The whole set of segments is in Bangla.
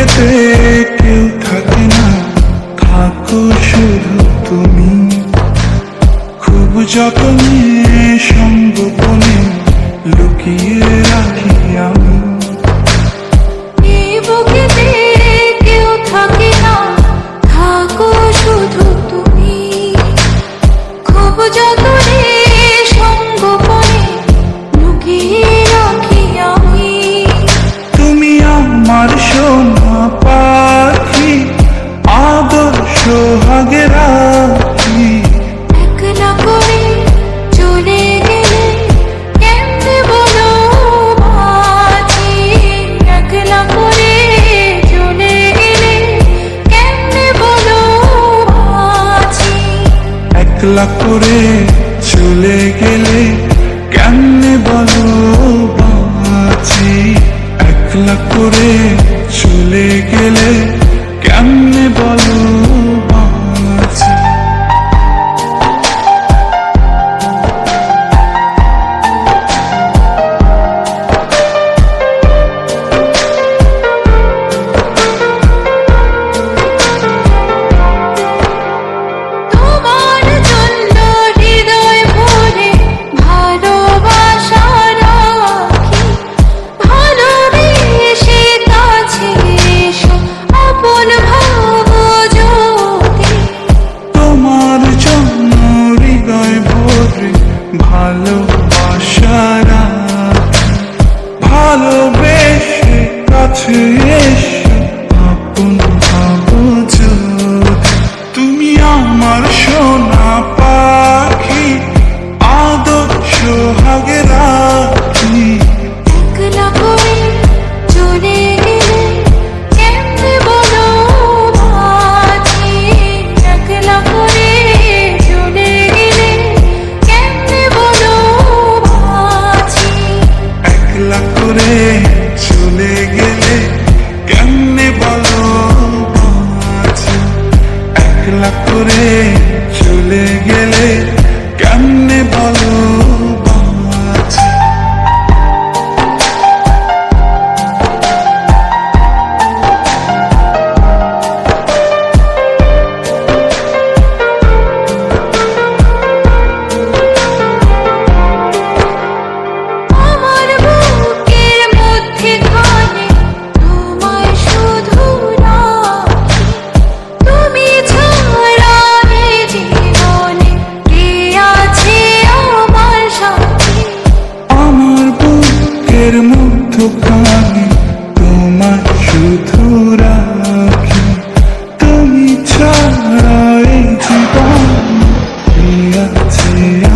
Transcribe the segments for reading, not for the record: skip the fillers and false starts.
বুকেতে কেউ থাকে না, থাকো শুধু তুমি। খুব যতনে সঙ্গোপনে লুকিয়ে রাখি আমি। এই বুকেতে কেউ থাকে না, থাকো শুধু তুমি। খুব যতনে সঙ্গোপনে লুকিয়ে রাখি আমি। তুমি আমার সোনা পাখি, আদর সোহাগে রাখি। একলা করে চলে গেলে কেমনে বলো বাঁচি। একলা করে চলে গেলে কেমনে বলো বাঁচি। একলা করে চলে গেলে কেমনে বলো বাঁচি। একলা করে চলে গেলে কেমনে বলো বাঁচি। তোমার জন্য হৃদয় ভরে ভালোবাসা রাখি। ভালোবেসে কাছে এসো আপন ভাবো যদি। তোমার জন্য হৃদয় ভরে ভালোবাসা রাখি। ভালোবেসে কাছে এসো আপন ভাবো যদি। তুমি আমার সোনা পাখি, আদর সোহাগে রাখি। একলা করে চলে গেলে কেমনে বলো বাঁচি। একলা করে চলে গেলে কেমনে বলো বাঁচি। একলা করে চলে গেলে কেমনে বলো বাঁচি। একলা করে চলে গেলে কেমনে বলো বাঁচি। আমার বুকের মধ্যে খানে তোমায় শুধু রাখি। তুমি ছাড়া এই জীবনে কে আছে আমার সাথী। আমার বুকের মধ্যখানে তোমার শুধু রাখি। তুমি ছাড়া এই জীবন কে আছে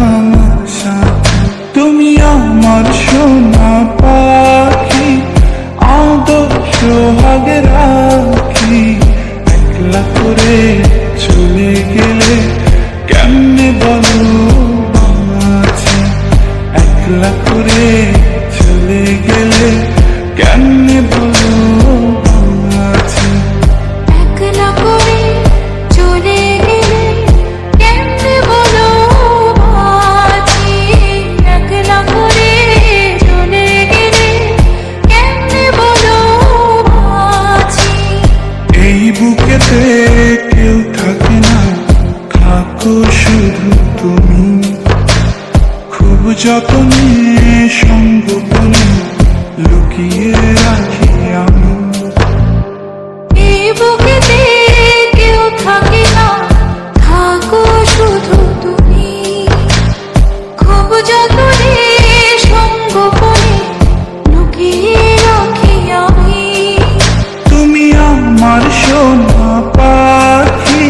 আমার সাথে। তুমি আমার সোনা পাখি, আদর সোহাগে রাখি। একলা করে চলে গেলে কেমনে বলো বাঁচি। একলা করে চলে গেলে কেমনে বলো বাঁচি। একলা করে চলে গেলে কেমনে বলো বাঁচি। একলা করে চলে গেলে কেমনে বলো বাঁচি। এই বুকেতে কেউ থাকে না, থাকো শুধু তুমি। খুব যতনে সঙ্গোপনে লুকিয়ে রাখি আমি। এই বুকেতে কেউ থাকে না, থাকো শুধু তুমি। খুব যতনে সঙ্গোপনে লুকিয়ে রাখি আমি। তুমি আমার সোনা পাখি,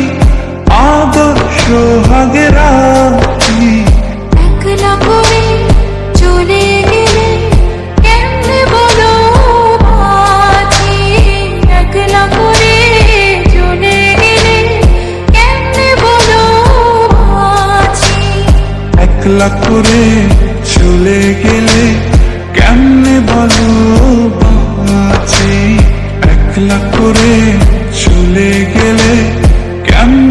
আদর সোহাগে রাখি। একলা করে চলে গেলে কেমনে বলো বাঁচি। একলা করে চলে গেলে কেমনে বলো বাঁচি। একলা করে চলে গেলে কেমনে বলো বাঁচি। একলা করে চলে গেলে কেমনে